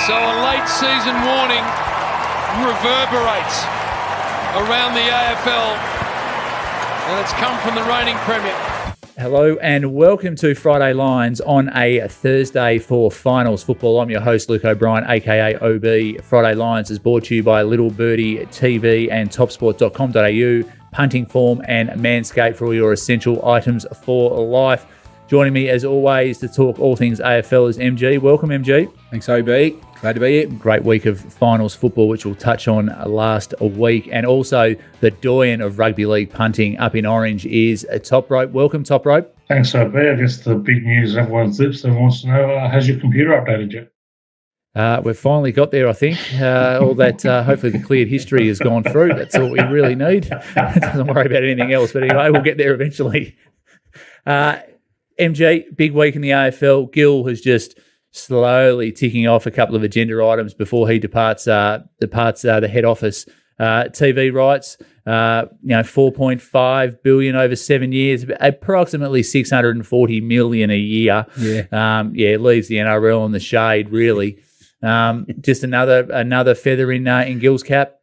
So a late season warning reverberates around the AFL, and it's come from the reigning premier. Hello and welcome to Friday Lines on a Thursday for finals football. I'm your host, Luke O'Brien, aka OB. Friday Lines is brought to you by Little Birdie TV and topsport.com.au, punting form and Manscaped for all your essential items for life. Joining me as always to talk all things AFL is MG. Welcome, MG. Thanks, OB. Glad to be here. Great week of finals football, which we'll touch on last week. And also the doyen of rugby league punting up in Orange is Toprope. Welcome, Toprope. Thanks, OB. I guess the big news on everyone's lips, everyone wants to know, has your computer updated yet? We've finally got there, I think. All that, hopefully the cleared history has gone through. That's all we really need. Doesn't worry about anything else. But anyway, we'll get there eventually. MG, big week in the AFL. Gill has just slowly ticking off a couple of agenda items before he departs the head office. TV rights, 4.5 billion over 7 years, approximately 640 million a year. Leaves the NRL in the shade, really. Just another feather in Gill's cap.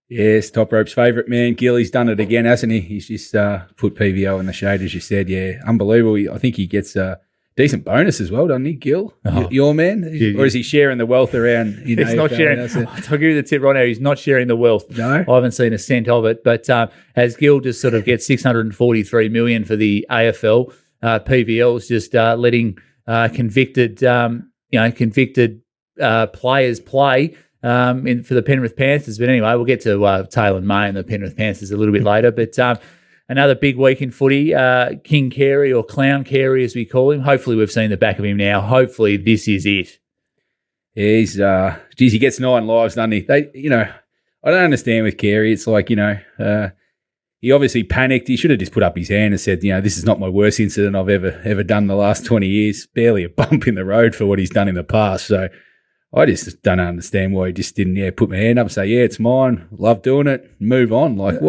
Yes, Toprope's favourite man, Gill. He's done it again, hasn't he? He's just put PVO in the shade, as you said. Yeah, unbelievable. I think he gets a decent bonus as well, doesn't he, Gill? Your man? Or is he sharing the wealth around? He's not sharing. I'll give you the tip right now. He's not sharing the wealth. No? I haven't seen a cent of it. But as Gill just sort of gets 643 million for the AFL, PVL is just letting convicted players play for the Penrith Panthers. But anyway, we'll get to Taylor May and the Penrith Panthers a little bit later. But another big week in footy. King Carey, or Clown Carey as we call him. Hopefully we've seen the back of him now. Hopefully this is it. Yeah, he gets 9 lives, doesn't he? I don't understand with Carey. It's like, he obviously panicked. He should have just put up his hand and said, this is not my worst incident I've ever done in the last 20 years. Barely a bump in the road for what he's done in the past. So I just don't understand why he just didn't put my hand up and say, it's mine, love doing it, move on. Like,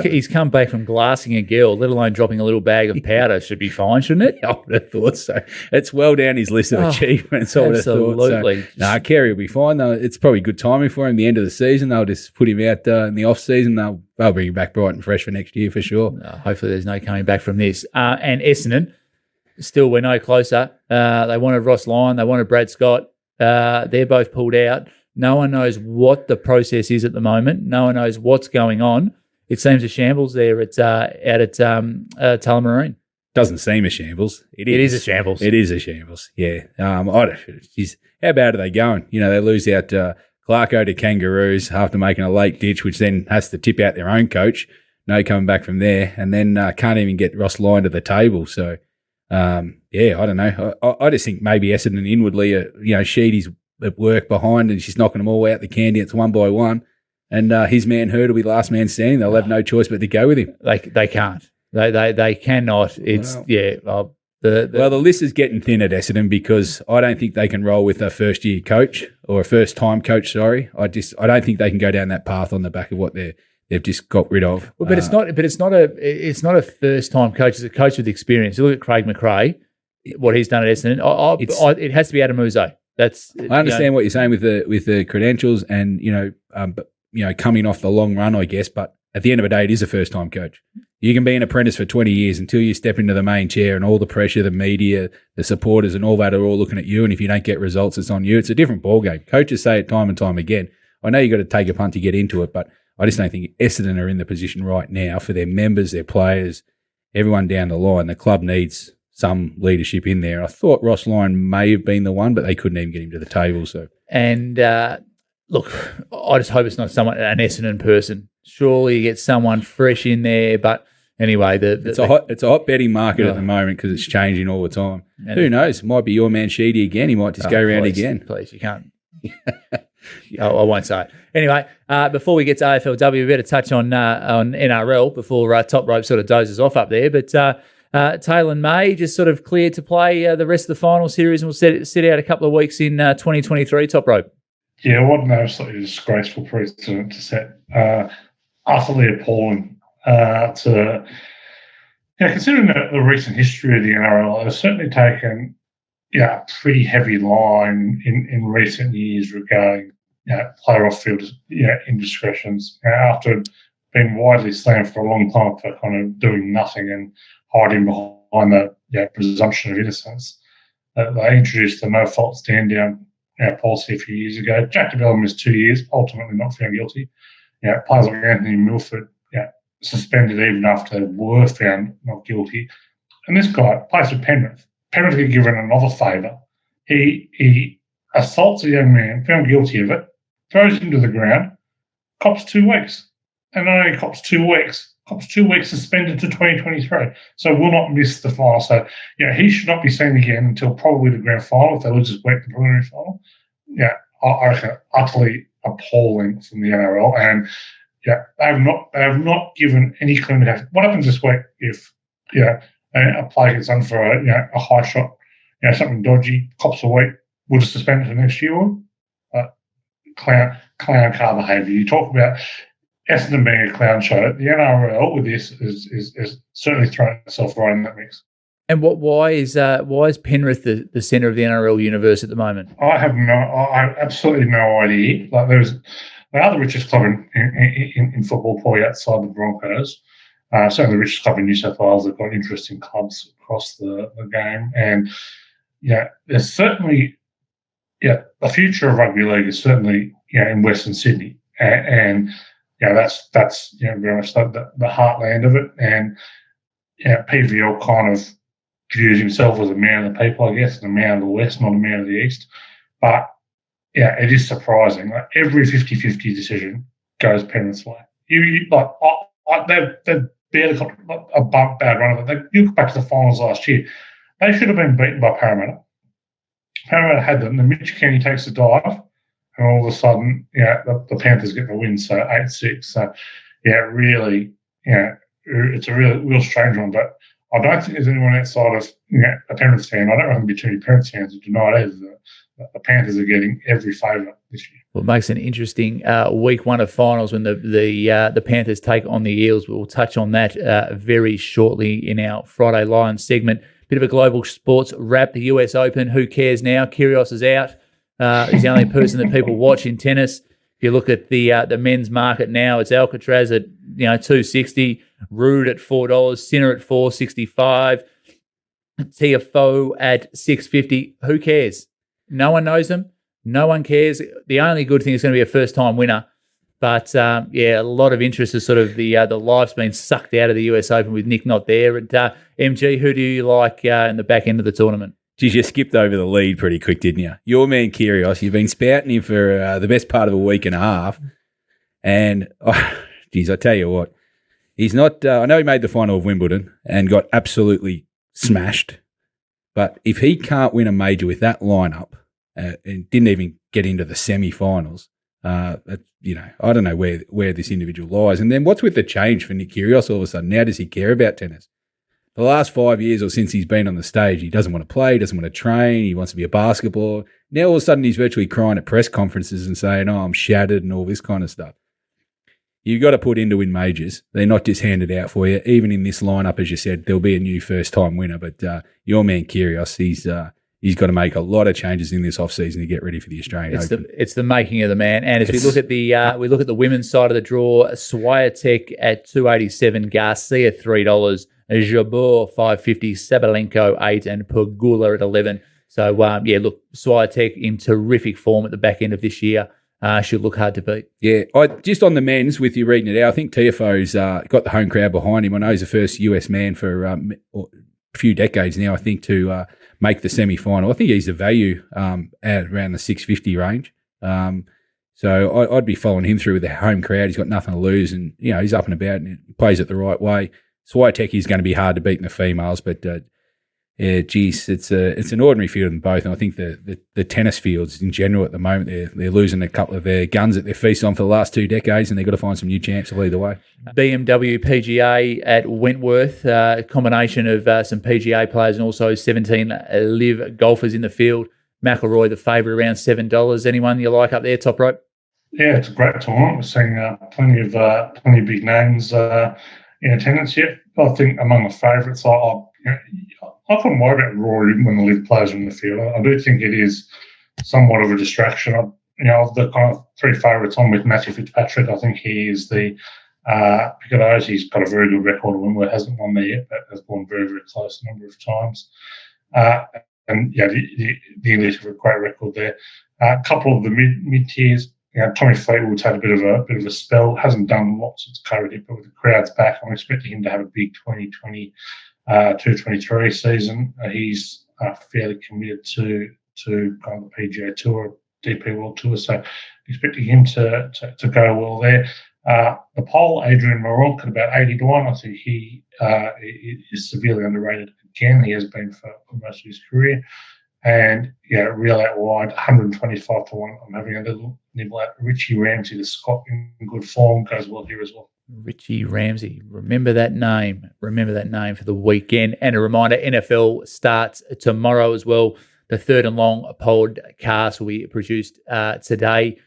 he's come back from glassing a girl, let alone dropping a little bag of powder. Should be fine, shouldn't it? I would have thought so. It's well down his list of achievements. I would have thought. So, Carey will be fine, though. It's probably good timing for him, the end of the season. They'll just put him out in the off-season. They'll bring him back bright and fresh for next year for sure. Hopefully there's no coming back from this. And Essendon, still we're no closer. They wanted Ross Lyon. They wanted Brad Scott. They're both pulled out. No one knows what the process is at the moment. No one knows what's going on. It seems a shambles there out at Tullamarine. Doesn't seem a shambles. It is a shambles. It is a shambles. Yeah. How bad are they going? They lose out Clarko to Kangaroos after making a late ditch, which then has to tip out their own coach. No coming back from there, and then can't even get Ross Lyon to the table. So. I don't know. I just think maybe Essendon inwardly, Sheedy's at work behind and she's knocking them all out the candidates one by one. And his man Hurd will be last man standing. They'll have no choice but to go with him. They can't. They cannot. It's the list is getting thin at Essendon because I don't think they can roll with a first year coach or a first time coach. Sorry, I don't think they can go down that path on the back of what they've just got rid of. Well, but it's not a first time coach. It's a coach with experience. You look at Craig McRae, what he's done at Essendon. It has to be Adam Uzo. I understand what you're saying with the credentials and coming off the long run, I guess. But at the end of the day, it is a first time coach. You can be an apprentice for 20 years until you step into the main chair and all the pressure, the media, the supporters, and all that are all looking at you. And if you don't get results, it's on you. It's a different ballgame. Coaches say it time and time again. I know you got to take a punt to get into it, but I just don't think Essendon are in the position right now for their members, their players, everyone down the line. The club needs some leadership in there. I thought Ross Lyon may have been the one, but they couldn't even get him to the table. So, and look, I just hope it's not an Essendon person. Surely you get someone fresh in there. But anyway, it's a hot betting market at the moment because it's changing all the time. Who knows? It might be your man Sheedy again. He might just go around again. Please, you can't. I won't say it. Anyway, before we get to AFLW, we better touch on NRL before Toprope sort of dozes off up there. But Taylor May just sort of cleared to play the rest of the final series, and we'll sit out a couple of weeks in 2023. Toprope. Yeah, what an absolutely disgraceful precedent to set. Utterly appalling. Considering the recent history of the NRL, it's certainly taken pretty heavy line in recent years regarding player off-field indiscretions. After being widely slammed for a long time for kind of doing nothing and hiding behind the presumption of innocence, they introduced the no-fault stand-down policy a few years ago. Jack DeBell missed 2 years, ultimately not found guilty. Players like Anthony Milford suspended even after they were found not guilty. And this guy plays for Penrith. Penrith get given another favour. He assaults a young man, found guilty of it, throws him to the ground, cops 2 weeks. And not only cops 2 weeks, suspended to 2023. So will not miss the final. So, he should not be seen again until probably the grand final if they lose this week, the preliminary final. I reckon utterly appalling from the NRL. And, they have not given any clue. What happens this week if, a player gets done for a high shot, something dodgy, cops a week, we'll just suspend it for next year? Clown car behaviour. You talk about Essendon being a clown show. The NRL with this is certainly throwing itself right in that mix. And why is Penrith the centre of the NRL universe at the moment? I have absolutely no idea. They are the richest club in football, probably outside the Broncos. Certainly the richest club in New South Wales. They've got interesting clubs across the game. And, there's certainly, the future of rugby league is certainly, in Western Sydney. And that's very much the heartland of it. And, PVL kind of views himself as a man of the people, I guess, and a man of the West, not a man of the East. But, it is surprising. Like every 50-50 decision goes Penrith's way. They've barely got a bad run of it. You look back to the finals last year. They should have been beaten by Parramatta. Parramatta had them. Then Mitch Kenny takes a dive, and all of a sudden, the Panthers get the win. So 8-6. So, really, it's a real strange one. But I don't think there's anyone outside of a Penrith fan. I don't reckon there'll be too many Penrith fans who deny it either. The Panthers are getting every favour this year. Well, it makes an interesting week one of finals when the Panthers take on the Eels. We'll touch on that very shortly in our Friday Lions segment. Bit of a global sports wrap. The US Open. Who cares now? Kyrgios is out. He's the only person that people watch in tennis. If you look at the men's market now, it's Alcaraz at $260, Ruud at $4, Sinner at $465, Tiafoe at $650. Who cares? No one knows them. No one cares. The only good thing is going to be a first-time winner. But, a lot of interest is sort of the life's been sucked out of the US Open with Nick not there. And MG, who do you like in the back end of the tournament? Geez, you skipped over the lead pretty quick, didn't you? Your man Kyrgios, you've been spouting him for the best part of a week and a half. And, I tell you what, he's not I know he made the final of Wimbledon and got absolutely smashed. But if he can't win a major with that lineup, and didn't even get into the semi-finals, I don't know where this individual lies. And then what's with the change for Nick Kyrgios all of a sudden? Now does he care about tennis? The last 5 years or since he's been on the stage, he doesn't want to play, he doesn't want to train, he wants to be a basketballer. Now all of a sudden he's virtually crying at press conferences and saying, I'm shattered and all this kind of stuff. You've got to put in to win majors. They're not just handed out for you. Even in this lineup, as you said, there'll be a new first-time winner. But your man Kyrgios, he's got to make a lot of changes in this off-season to get ready for the Australian Open. It's the making of the man. And as we look at the women's side of the draw, Swiatek at $287, Garcia $3, Jabeur $550, Sabalenko $8, and Pegula at $11. So Swiatek in terrific form at the back end of this year. Should look hard to beat. Yeah, just on the men's, with you reading it out, I think Tiafoe's got the home crowd behind him. I know he's the first US man for a few decades now, I think, to make the semi-final. I think he's the value at around the 650 range. So I'd be following him through with the home crowd. He's got nothing to lose, and he's up and about and plays it the right way. Swiatek is going to be hard to beat in the females, but it's an ordinary field in both, and I think the tennis fields in general at the moment they're losing a couple of their guns that they've feasted on for the last 2 decades, and they've got to find some new champs to lead the way. BMW PGA at Wentworth, a combination of some PGA players and also 17 live golfers in the field. McIlroy the favourite around $7. Anyone you like up there, Toprope? Yeah, it's a great tournament. We're seeing plenty of big names in attendance here. I think among the favourites, I'm I couldn't worry about Rory when the live players are in the field. I do think it is somewhat of a distraction. Of the kind of three favourites on with Matthew Fitzpatrick, I think he is the pick of those. He's got a very good record. Winwood hasn't won there yet, but has gone very, very close a number of times. The English have a great record there. A couple of the mid tiers. Tommy Fleetwood's had a bit of a spell. Hasn't done lots since COVID hit, but with the crowds back, I'm expecting him to have a big 2022-23 season. He's fairly committed to kind of the PGA Tour, DP World Tour, so expecting him to go well there. The poll, Adrian Moronk at about 80-1. I think he is severely underrated again. He has been for most of his career. And real out wide, 125-1. I'm having a little nibble at Richie Ramsey, the Scot in good form, goes well here as well. Richie Ramsey, remember that name. Remember that name for the weekend. And a reminder, NFL starts tomorrow as well. The third and long podcast will be produced today.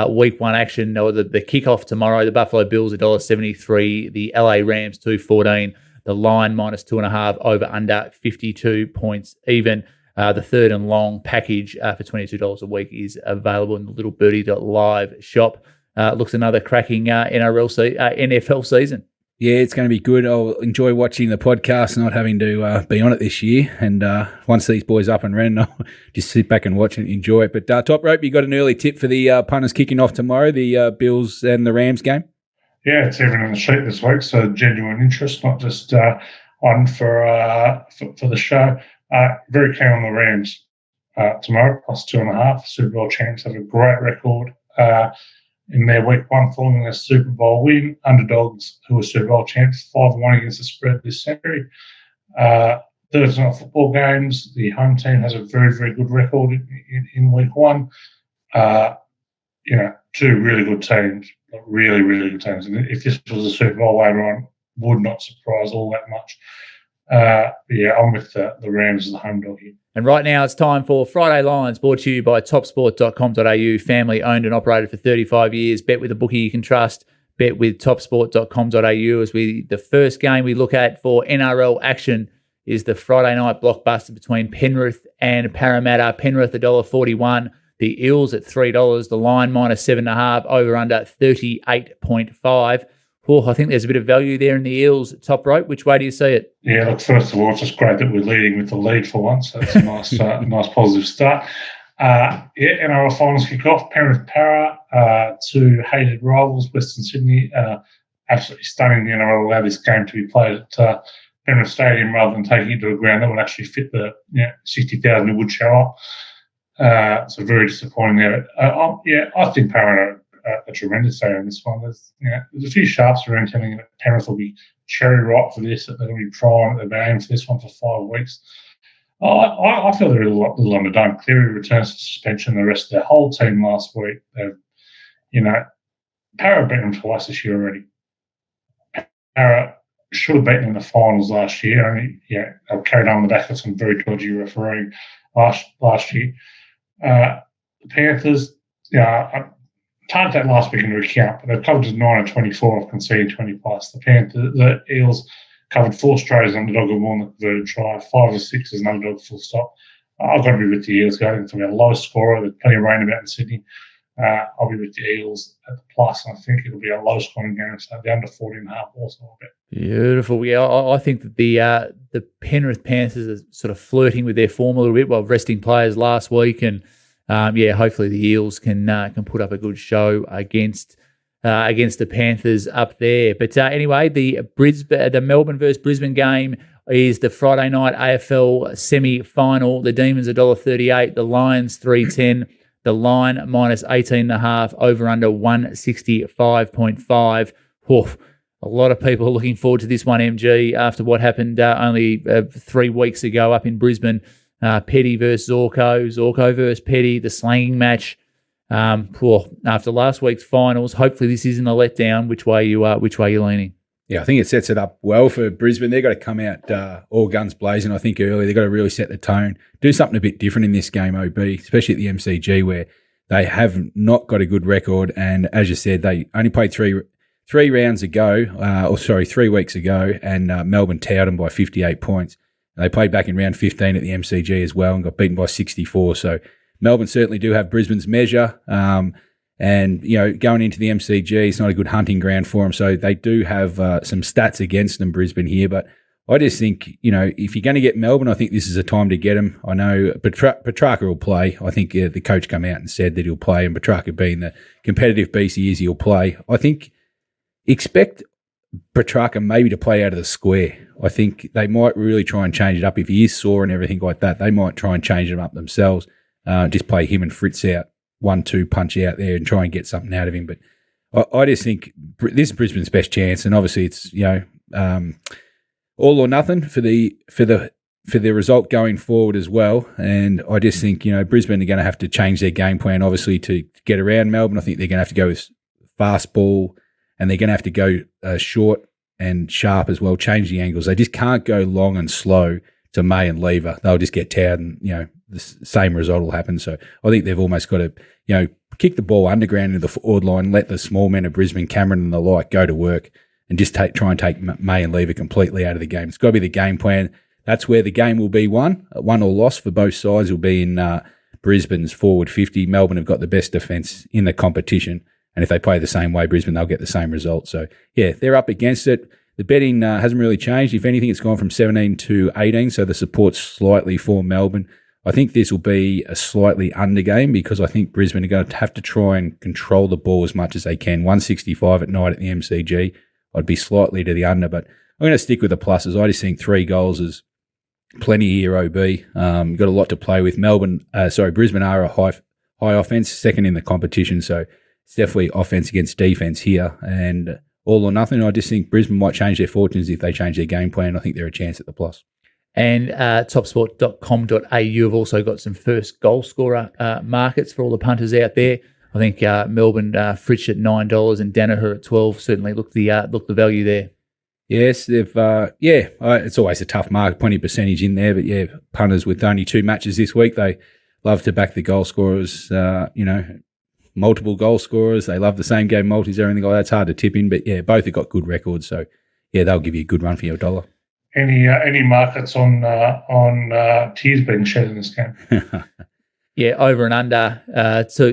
Week 1 action, or the kickoff tomorrow. The Buffalo Bills $1.73. The LA Rams $2.14. The line -2.5 over under 52 points even. The third and long package for $22 a week is available in the littlebirdie.live shop. Looks another cracking NFL season. Yeah, it's going to be good. I'll enjoy watching the podcast, not having to be on it this year. And once these boys up and running, I'll just sit back and watch and enjoy it. But Toprope, you got an early tip for the punters kicking off tomorrow, the Bills and the Rams game? Yeah, it's even in the sheet this week, so genuine interest, not just on for the show. Very keen on the Rams tomorrow, +2.5. Super Bowl champs have a great record in their week 1 following their Super Bowl win. Underdogs, who are Super Bowl champs, 5-1 against the spread this century. Thursday night football games, the home team has a very, very good record in week 1. Two really good teams, really, really good teams. And if this was a Super Bowl later on, would not surprise all that much. I'm with the Rams as the home dog here. And right now it's time for Friday Lines, brought to you by topsport.com.au, family owned and operated for 35 years. Bet with a bookie you can trust. Bet with topsport.com.au. As the first game we look at for NRL action is the Friday night blockbuster between Penrith and Parramatta. Penrith $1.41. The Eels at $3. The line -7.5. Over under 38.5. I think there's a bit of value there in the Eels Toprope. Which way do you see it? Yeah, look, first of all, it's just great that we're leading with the lead for once. So it's a nice, nice positive start. NRL finals kick off. Penrith Para, two hated rivals, Western Sydney. Absolutely stunning the NRL allow this game to be played at Penrith Stadium rather than taking it to a ground that would actually fit the 60,000 who would show up. So very disappointing there. I think Para a tremendous day on this one. There's a few sharps around telling that Penrith will be cherry ripe for this, that they're going to be trying at the aim for this one for 5 weeks. I feel they're a little underdone. Cleary returns to suspension. The rest of their whole team last week, Para beat them twice this year already. Para should have beaten them in the finals last year. They carried on the back of some very dodgy refereeing last year. The Panthers, target that last week into account, but they've covered just 9 and 24 of conceding 20 plus. The Eels covered 4 strays as underdog and won the converted try, 5 or 6 as an underdog full stop. I've got to be with the Eels going. It's going to be a low scorer. There's plenty of rain about in Sydney. I'll be with the Eels at the plus, and I think it'll be a low scoring game, so the under 40.5 also a bit. Beautiful. Yeah, I think that the Penrith Panthers are sort of flirting with their form a little bit while resting players last week, and hopefully the Eels can put up a good show against the Panthers up there. But anyway, the Melbourne versus Brisbane game is the Friday night AFL semi-final. The Demons $1.38, the Lions $3.10, the line -18.5, over under 165.5. A lot of people are looking forward to this one, MG, after what happened only 3 weeks ago up in Brisbane. Petty versus Zorko versus Petty, the slanging match. After last week's finals, hopefully this isn't a letdown. Which way you leaning? Yeah, I think it sets it up well for Brisbane. They've got to come out all guns blazing, I think, early. They've got to really set the tone, do something a bit different in this game, OB, especially at the MCG, where they have not got a good record. And as you said, they only played 3 weeks ago, and Melbourne towed them by 58 points. They played back in round 15 at the MCG as well and got beaten by 64. So Melbourne certainly do have Brisbane's measure. And, going into the MCG, it's not a good hunting ground for them. So they do have some stats against them, Brisbane here. But I just think, if you're going to get Melbourne, I think this is a time to get them. I know Petrarca will play. I think the coach come out and said that he'll play, and Petrarca being the competitive beast he is, he'll play. I think expect Petrarca maybe to play out of the square. I think they might really try and change it up. If he is sore and everything like that, they might try and change it up themselves. Just play him and Fritz out, 1-2 punch out there and try and get something out of him. But I just think this is Brisbane's best chance, and obviously it's all or nothing for the result going forward as well. And I just think Brisbane are going to have to change their game plan, obviously, to get around Melbourne. I think they're going to have to go with fast ball, and they're going to have to go short and sharp as well. Change the angles. They just can't go long and slow to May and Lever. They'll just get tired, and the same result will happen. So I think they've almost got to kick the ball underground into the forward line, let the small men of Brisbane, Cameron and the like, go to work, and just try and take May and Lever completely out of the game. It's got to be the game plan. That's where the game will be won or lost for both sides. Will be in Brisbane's forward 50. Melbourne have got the best defence in the competition, and if they play the same way, Brisbane, they'll get the same result. So, yeah, they're up against it. The betting hasn't really changed. If anything, it's gone from 17 to 18, so the support's slightly for Melbourne. I think this will be a slightly under game because I think Brisbane are going to have to try and control the ball as much as they can. 165 at night at the MCG. I'd be slightly to the under, but I'm going to stick with the pluses. I just think 3 goals is plenty here, OB. You've got a lot to play with. Brisbane are a high offence, second in the competition, so it's definitely offence against defence here. And all or nothing, I just think Brisbane might change their fortunes if they change their game plan. I think they're a chance at the plus. And topsport.com.au have also got some first goal scorer markets for all the punters out there. I think Melbourne, Fritsch at $9 and Danaher at $12 certainly look the value there. Yes, they've it's always a tough mark, plenty of percentage in there, but yeah, punters with only 2 matches this week, they love to back the goal scorers, multiple goal scorers. They love the same game multis, everything like that. It's hard to tip in, but yeah, both have got good records, so yeah, they'll give you a good run for your dollar. Any markets on tears being shed in this game? Yeah, over and under,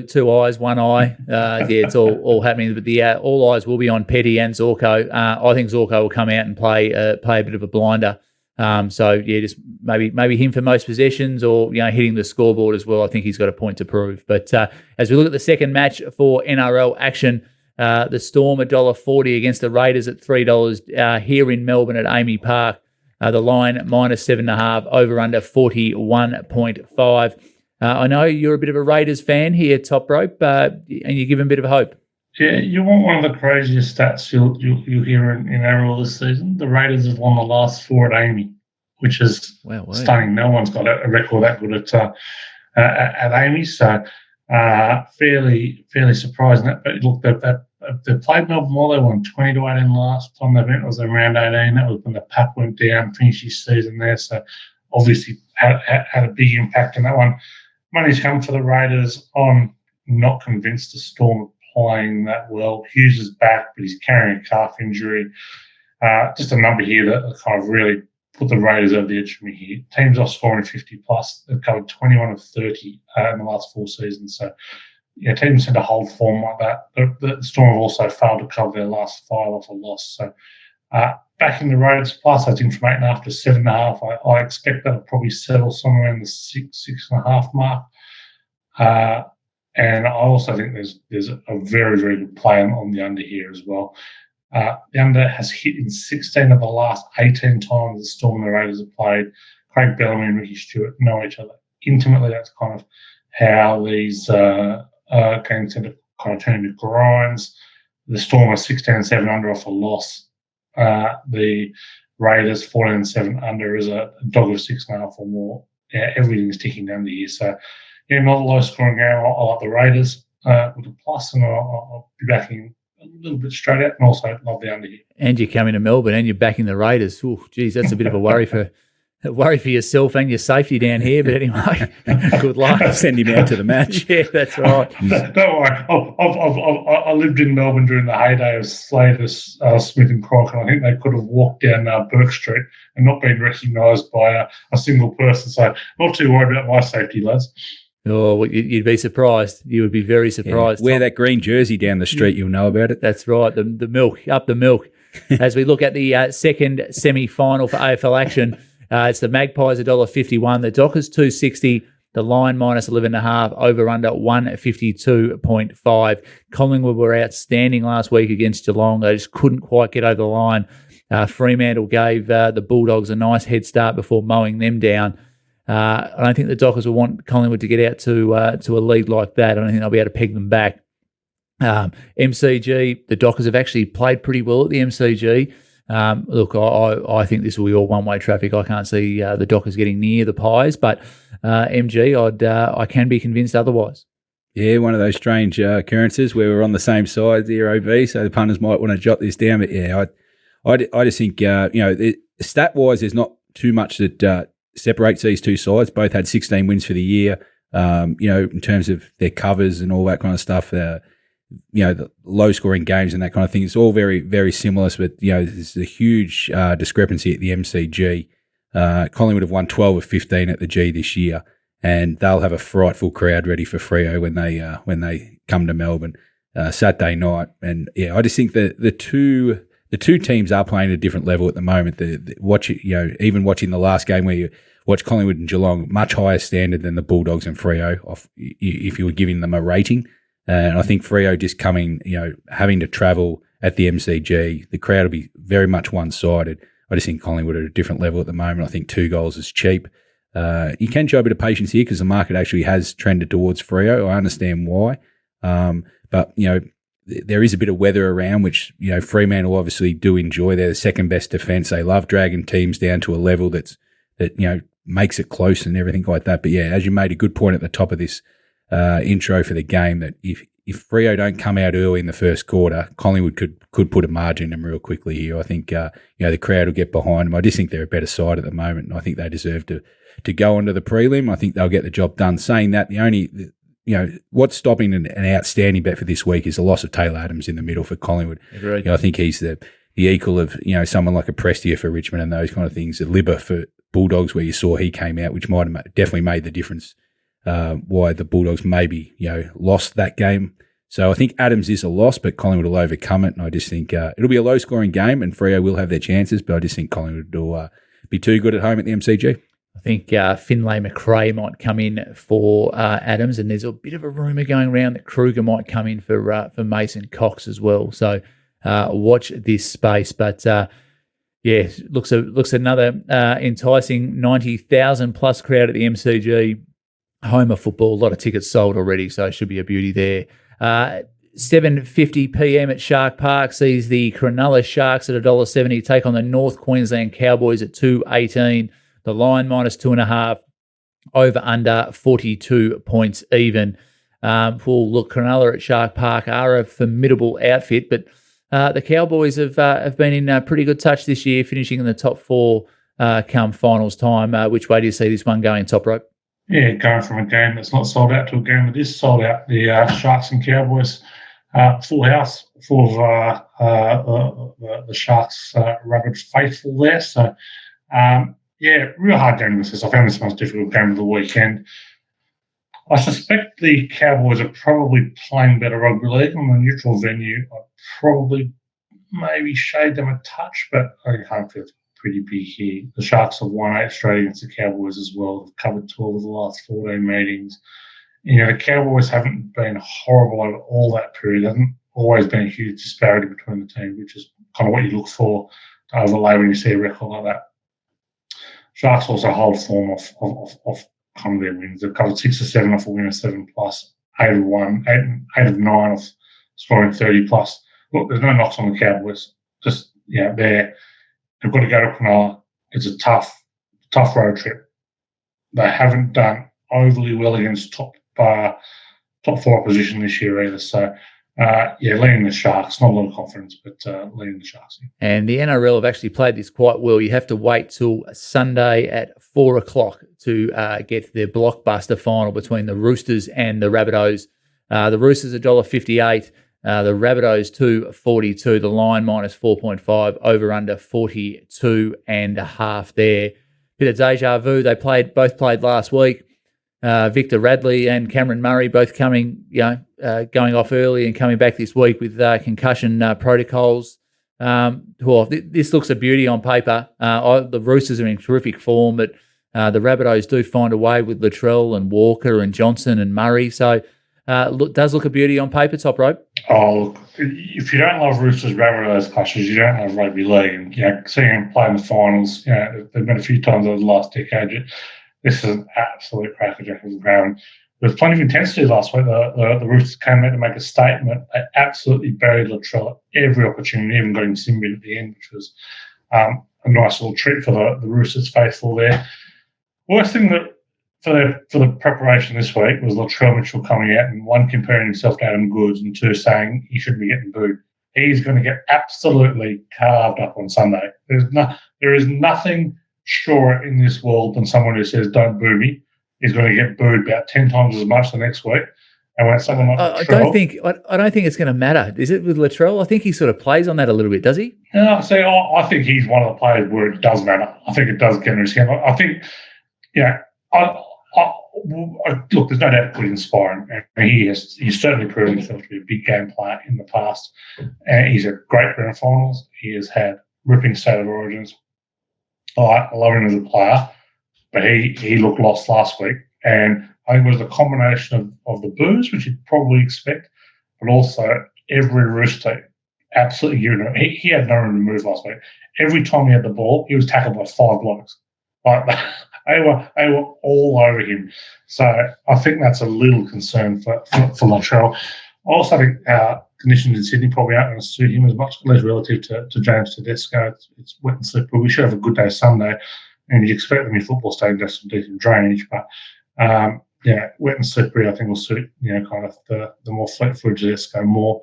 two eyes, one eye. It's all happening. But the all eyes will be on Petty and Zorko. I think Zorko will come out and play a bit of a blinder. Just maybe him for most possessions, or hitting the scoreboard as well. I think he's got a point to prove. But as we look at the second match for NRL action, the Storm $1.40 against the Raiders at $3 here in Melbourne at Amy Park. The line -7.5, over under 41.5. I know you're a bit of a Raiders fan here, Toprope, and you give him a bit of hope. Yeah, you want one of the craziest stats you'll hear in NRL this season. The Raiders have won the last 4 at Amy, which is stunning. No one's got a record that good at Amy, so fairly surprising. But look, they played Melbourne well. They won 20-18 last time they went. It was in round 18. That was when the Pap went down, finished his season there. So obviously had a big impact in that one. Money's come for the Raiders. I'm not convinced the Storm are playing that well. Hughes is back, but he's carrying a calf injury. Just a number here that kind of really put the Raiders over the edge for me here. Teams are scoring 50+. They've covered 21 of 30 in the last 4 seasons. So, yeah, teams tend to hold form like that. The Storm have also failed to cover their last 5 off a loss. So, backing the Raiders plus, I think from 8.5 to 7.5, I expect that'll probably settle somewhere in the 6.5 mark. And I also think there's a very, very good play on the under here as well. The under has hit in 16 of the last 18 times the Storm and the Raiders have played. Craig Bellamy and Ricky Stewart know each other intimately. That's kind of how these games tend to kind of turn into grinds. The Storm are 16-7 under off a loss. The Raiders 14-7 under is a dog of 6.5 or more. Yeah, everything's ticking down the year. So, yeah, not a low-scoring game. I like the Raiders with a plus, and I'll be backing a little bit straight out, and also love the under here. And you're coming to Melbourne, and you're backing the Raiders. Oh, geez, that's a bit of a worry for Worry for yourself and your safety down here, but anyway, good luck. Send him out to the match. Yeah, that's right. Don't worry. I lived in Melbourne during the heyday of Slater, Smith and Croc, and I think they could have walked down Burke Street and not been recognised by a single person. So not too worried about my safety, lads. Oh, well, you'd be surprised. You would be very surprised. Yeah. Wear that green jersey down the street, you'll know about it. That's right. The milk, up the milk. As we look at the second semi-final for AFL action, it's the Magpies $1.51, the Dockers $2.60, the line minus 11.5, over under 152.5. Collingwood were outstanding last week against Geelong. They just couldn't quite get over the line. Fremantle gave the Bulldogs a nice head start before mowing them down. I don't think the Dockers will want Collingwood to get out to a lead like that. I don't think they'll be able to peg them back. MCG, the Dockers have actually played pretty well at the MCG. Look, I think this will be all one-way traffic. I can't see the Dockers getting near the Pies, but MG, I can be convinced otherwise. Yeah, one of those strange occurrences where we're on the same side there, OB, so the punters might want to jot this down. But yeah, I just think, stat-wise, there's not too much that separates these two sides. Both had 16 wins for the year, in terms of their covers and all that kind of stuff. The low-scoring games and that kind of thing. It's all very, very similar, but, there's a huge discrepancy at the MCG. Collingwood have won 12 of 15 at the G this year, and they'll have a frightful crowd ready for Freo when they come to Melbourne Saturday night. And, yeah, I just think that the two teams are playing at a different level at the moment. Even watching the last game where you watch Collingwood and Geelong, much higher standard than the Bulldogs and Freo, if you were giving them a rating. And I think Freo just coming, having to travel at the MCG, the crowd will be very much one-sided. I just think Collingwood are at a different level at the moment. I think 2 goals is cheap. You can show a bit of patience here because the market actually has trended towards Freo. I understand why. But, there is a bit of weather around, which, Fremantle obviously do enjoy. They're the second best defence. They love dragging teams down to a level that makes it close and everything like that. But, yeah, as you made a good point at the top of this intro for the game, that if Freo don't come out early in the first quarter, Collingwood could put a margin in them real quickly here. I think the crowd will get behind them. I just think they're a better side at the moment, and I think they deserve to go into the prelim. I think they'll get the job done. Saying that, what's stopping an outstanding bet for this week is the loss of Taylor Adams in the middle for Collingwood. Agreed. I think he's the equal of someone like a Prestia for Richmond and those kind of things. A Libba for Bulldogs, where you saw he came out, which might have definitely made the difference. Why the Bulldogs maybe lost that game. So I think Adams is a loss, but Collingwood will overcome it. And I just think it'll be a low-scoring game, and Freo will have their chances. But I just think Collingwood will be too good at home at the MCG. I think Finlay McRae might come in for Adams, and there's a bit of a rumour going around that Kruger might come in for Mason Cox as well. So watch this space. But looks another enticing 90,000 plus crowd at the MCG. Home of football, a lot of tickets sold already, so it should be a beauty there. 7:50 p.m. at Shark Park sees the Cronulla Sharks at $1.70 take on the North Queensland Cowboys at $2.18. The line minus 2.5, over under 42 points even. Cronulla at Shark Park are a formidable outfit, but the Cowboys have been in pretty good touch this year, finishing in the top 4 come finals time. Which way do you see this one going, Toprope? Yeah, going from a game that's not sold out to a game that is sold out. The Sharks and Cowboys, full house, full of the Sharks rabid faithful there. So, real hard game this is. I found this most difficult game of the weekend. I suspect the Cowboys are probably playing better rugby league on a neutral venue. I'd probably maybe shade them a touch, but I can't feel pretty big here. The Sharks have won 8 straight against the Cowboys as well. They've covered 12 of the last 14 meetings. The Cowboys haven't been horrible over all that period. There hasn't always been a huge disparity between the teams, which is kind of what you look for to overlay when you see a record like that. Sharks also hold form off kind of their wins. They've covered 6 or 7 off a win of 7+, 8 of 1, 8 of 9 off scoring 30+. Look, there's no knocks on the Cowboys. Just, they've got to go to Cronulla. It's a tough road trip. They haven't done overly well against top 4 opposition this year either. So leaning the Sharks. Not a lot of confidence, but leaning the Sharks. And the NRL have actually played this quite well. You have to wait till Sunday at 4:00 to get the blockbuster final between the Roosters and the Rabbitohs. The Roosters $1.58, the Rabbitohs $2.42, the line minus 4.5, over under 42.5 there. Bit of deja vu. They both played last week. Victor Radley and Cameron Murray both coming, going off early and coming back this week with concussion protocols. This looks a beauty on paper. The Roosters are in terrific form, but the Rabbitohs do find a way with Latrell and Walker and Johnson and Murray. So does look a beauty on paper, Toprope. Oh, look, if you don't love Roosters Rabbitohs clashes, you don't have rugby league. And seeing them play in the finals, they've been a few times over the last decade. This is an absolute crackerjack of the ground. There was plenty of intensity last week. The Roosters came out to make a statement. They absolutely buried Latrell at every opportunity, even got him Simbin at the end, which was a nice little treat for the Roosters faithful there. Worst thing that for the preparation this week was Latrell Mitchell coming out and, one, comparing himself to Adam Goods, and two, saying he shouldn't be getting booed. He's going to get absolutely carved up on Sunday. There is nothing surer in this world than someone who says, "Don't boo me." He's going to get booed about 10 times as much the next week. And when someone like Latrell, I don't think it's going to matter. Is it with Latrell? I think he sort of plays on that a little bit, does he? No, see, I think he's one of the players where it does matter. I think it does get in his hand. I think, look, there's no doubt Goods inspiring. And he's certainly proven himself to be a big game player in the past. And he's a great grand finals. He has had ripping state of origins. I love him as a player, but he looked lost last week. And I think it was a combination of the boos, which you'd probably expect, but also every Rooster absolutely giving him. He had no room to move last week. Every time he had the ball, he was tackled by 5 blokes. Like they were all over him. So I think that's a little concern for Latrell. I also think conditions in Sydney probably aren't going to suit him as much, at least relative to James Tedeschi. It's wet and slippery. We should have a good day Sunday, and you'd expect them in football stadium to have some decent drainage. But wet and slippery, I think, will suit kind of the more flat-footed Tedeschi more.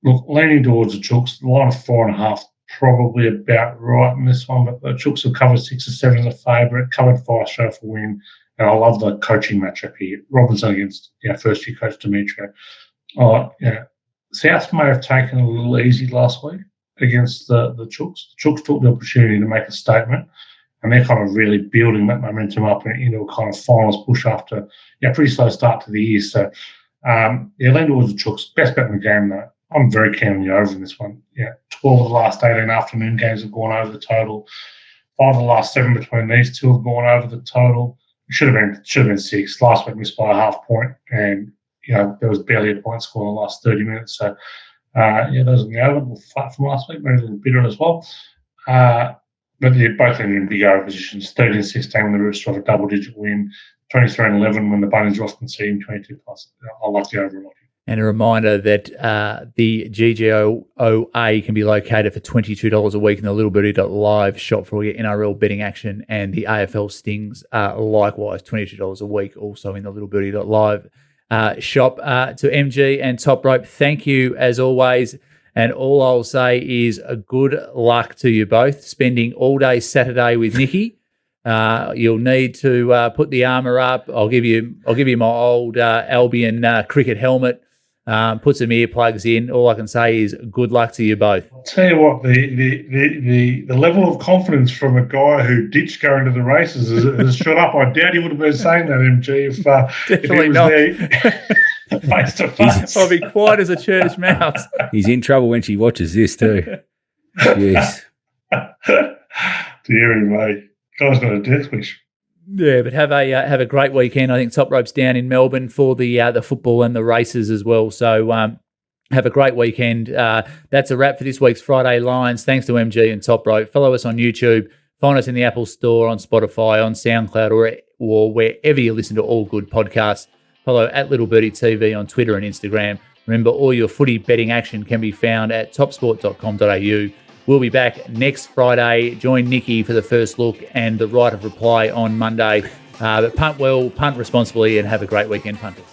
Look, leaning towards the Chooks, the line of 4.5, probably about right in this one. But the Chooks have covered 6 or 7 as a favourite, covered 5 show for win. And I love the coaching matchup here. Robinson against first-year coach Demetrio. South may have taken a little easy last week against the Chooks. The Chooks took the opportunity to make a statement, and they're kind of really building that momentum up into a kind of finals push after a pretty slow start to the year. So, lean towards the Chooks. Best bet in the game, though. I'm very keen on the over in this one. 12 of the last 18 afternoon games have gone over the total. 5 of the last 7 between these two have gone over the total. It should have been 6. Last week missed by a half point, and there was barely a point score in the last 30 minutes. So, those are the over. A little flat from last week, maybe a little bitter as well. But they're both in big over positions. 13-16 when the Roosters have a double-digit win. 23-11 when the Bunnies are off conceding 22+. I like the over a lot. And a reminder that the GGOA can be located for $22 a week in the littlebirdie.live shop for all your NRL betting action, and the AFL Stings likewise $22 a week also in the littlebirdie.live shop. To MG and Toprope, thank you as always. And all I'll say is a good luck to you both, spending all day Saturday with Nikki. You'll need to put the armour up. I'll give you my old Albion cricket helmet. Put some earplugs in. All I can say is good luck to you both. I'll tell you what, the level of confidence from a guy who ditched going to the races has shot up. I doubt he would have been saying that, MG, if he was not there face to face. I'll be quiet as a church mouse. He's in trouble when she watches this too. Yes. Dear me. Guy's got a death wish. Yeah, but have a great weekend. I think Toprope's down in Melbourne for the football and the races as well. So have a great weekend. That's a wrap for this week's Friday Lines. Thanks to MG and Toprope. Follow us on YouTube. Find us in the Apple Store, on Spotify, on SoundCloud, or wherever you listen to all good podcasts. Follow at Little Birdie TV on Twitter and Instagram. Remember, all your footy betting action can be found at topsport.com.au. We'll be back next Friday. Join Nikki for the first look and the right of reply on Monday. But punt well, punt responsibly, and have a great weekend, punters.